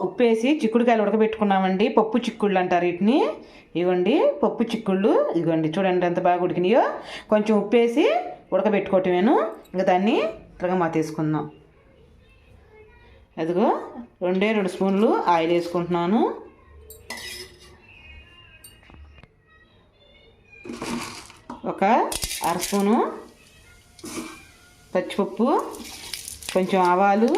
ఉప్పేసి చిక్కుడుకాయలు ఉడకబెట్టుకున్నామండి. పప్పు చిక్కుళ్ళు అంటారు వీటిని. ఇవ్వండి పప్పు చిక్కుళ్ళు, ఇదిగోండి చూడండి ఎంత బాగా ఉడికినాయో. కొంచెం ఉప్పేసి ఉడకబెట్టుకోవటమేను. ఇంకా దాన్ని తిరగమాత వేసుకుందాం. అదిగో 2 స్పూన్లు ఆయిల్ వేసుకుంటున్నాను. ఒక 1/2 స్పూను పచ్చిపప్పు, కొంచెం ఆవాలు,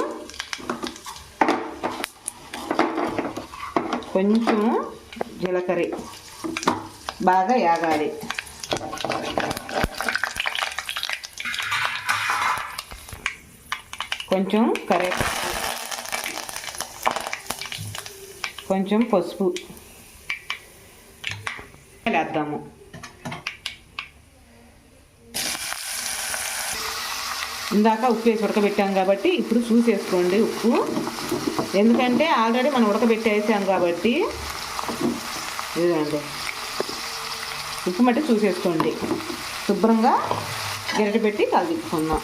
కొంచెం జీలకర్ర బాగా యాగాలి. కొంచెం కరివేపాకు, కొంచెం పసుపు వేద్దాము. ఇందాక ఉప్పు వేసి ఉడకబెట్టాం కాబట్టి ఇప్పుడు చూసేసుకోండి ఉప్పు. ఎందుకంటే ఆల్రెడీ మనం ఉడకబెట్టేసాం కాబట్టి ఇదిగోండి ఉప్పు మట్టి చూసేసుకోండి. శుభ్రంగా గరిటె పెట్టి కలిపించుకుందాం.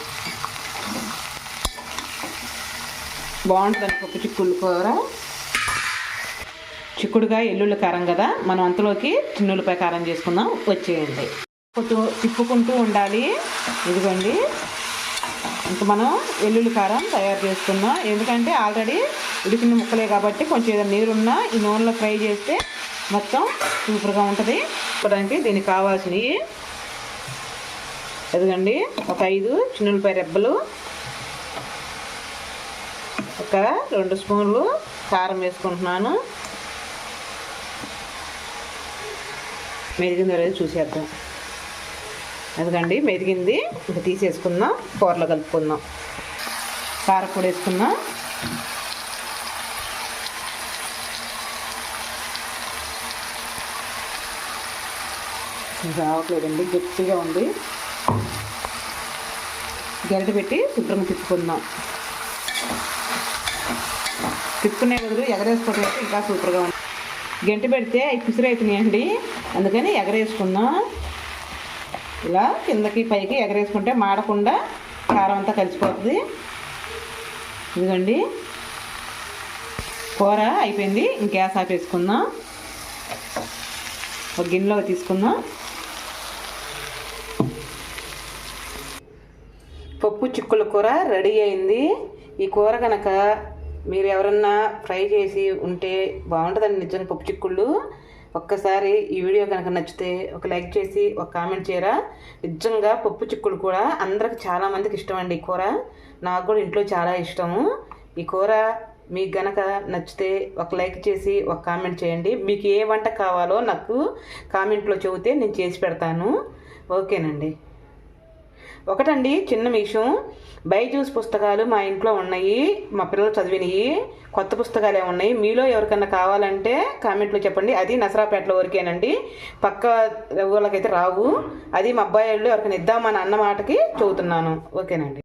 బాగుంటుంది పప్పు చిక్కుడు కూర. చిక్కుడుగా ఎల్లుల్లి కారం కదా, మనం అంతలోకి చిన్నులపై కారం చేసుకుందాం. వచ్చేయండి. తిప్పుకుంటూ ఉండాలి. ఇదిగోండి ఇంక మనం వెల్లుల్లి కారం తయారు చేసుకుందాం. ఎందుకంటే ఆల్రెడీ ఉడికిన ముక్కలే కాబట్టి కొంచెం ఏదైనా నీరున్నా ఈ నూనెలో ఫ్రై చేస్తే మొత్తం సూపర్గా ఉంటుంది. చూడడానికి దీనికి కావాల్సినవి ఎదుగండి. ఒక 5 చిన్నులపై రెబ్బలు, ఒక 2 స్పూన్లు కారం వేసుకుంటున్నాను. మెదిగిందో లేదో చూసేద్దాం. అదిగండి మెదిగింది. ఇంకా తీసేసుకుందాం. కూరలో కలుపుకుందాం. కారపొడి వేసుకుందాం. రావట్లేదండి, గట్టిగా ఉంది. గరిటె పెట్టి శుభ్రంగా తిప్పుకుందాం. తిప్పుకునే బదులు ఎగరేసుకోవడం అయితే ఇంకా సూపర్గా ఉంది. గంట పెడితే అవి పిసిరైతున్నాయండి, అందుకని ఎగరేసుకుందాం. ఇలా కిందకి పైకి ఎగరేసుకుంటే మాడకుండా కారం అంతా కలిసిపోతుంది. ఇదిగోండి కూర అయిపోయింది. గ్యాస్ ఆపేసుకుందాం. ఒక గిన్నెలో తీసుకుందాం. పప్పు చిక్కుల కూర రెడీ అయింది. ఈ కూర కనుక మీరు ఎవరన్నా ఫ్రై చేసి ఉంటే బాగుంటుందండి నిజంగా పప్పు చిక్కుళ్ళు. ఒక్కసారి ఈ వీడియో కనుక నచ్చితే ఒక లైక్ చేసి ఒక కామెంట్ చేయరా. నిజంగా పప్పు చిక్కుడు కూడా అందరికి చాలామందికి ఇష్టం అండి. ఈ కూర నాకు కూడా ఇంట్లో చాలా ఇష్టము. ఈ కూర మీకు గనక నచ్చితే ఒక లైక్ చేసి ఒక కామెంట్ చేయండి. మీకు ఏ వంట కావాలో నాకు కామెంట్లో చెబితే నేను చేసి పెడతాను. ఓకేనండి. ఒకటండి చిన్న విషయం, బైజూస్ పుస్తకాలు మా ఇంట్లో ఉన్నాయి. మా పిల్లలు చదివినవి కొత్త పుస్తకాలే ఉన్నాయి. మీలో ఎవరికన్నా కావాలంటే కామెంట్లో చెప్పండి. అది నసరాపేటలో వరకేనండి, పక్క ఊళ్ళకైతే రావు. అది మా అబ్బాయి వాళ్ళు ఎవరికైనా ఇద్దామని అన్న మాటకి చెబుతున్నాను. ఓకేనండి.